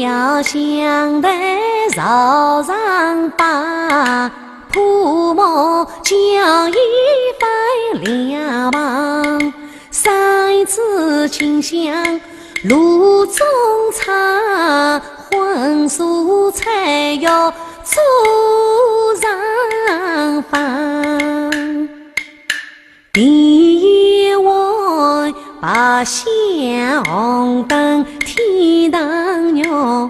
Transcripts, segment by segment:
要相待绕上把，铺木交一番两旁，三枝清香炉中茶，荤素菜肴桌上放。第一位八仙红灯天堂鸟，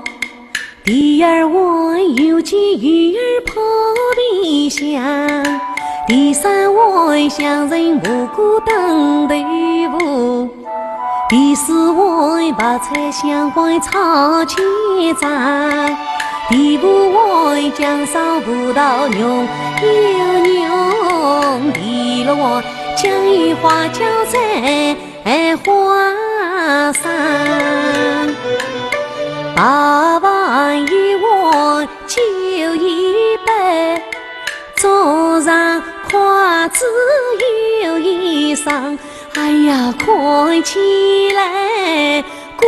第二位有见鱼儿泡皮香，第三位香人蘑菇炖豆腐，第四位白菜香灰炒鸡杂，第五位姜烧葡萄牛有牛，第六位酱鱼花椒在花上，八碗一碗酒一杯，桌上筷子有一双。哎呀，看起来古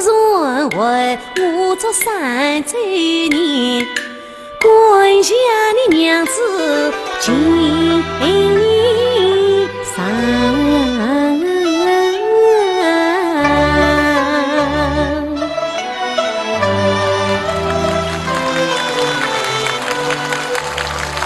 人为我做3周年，关下你娘子今年3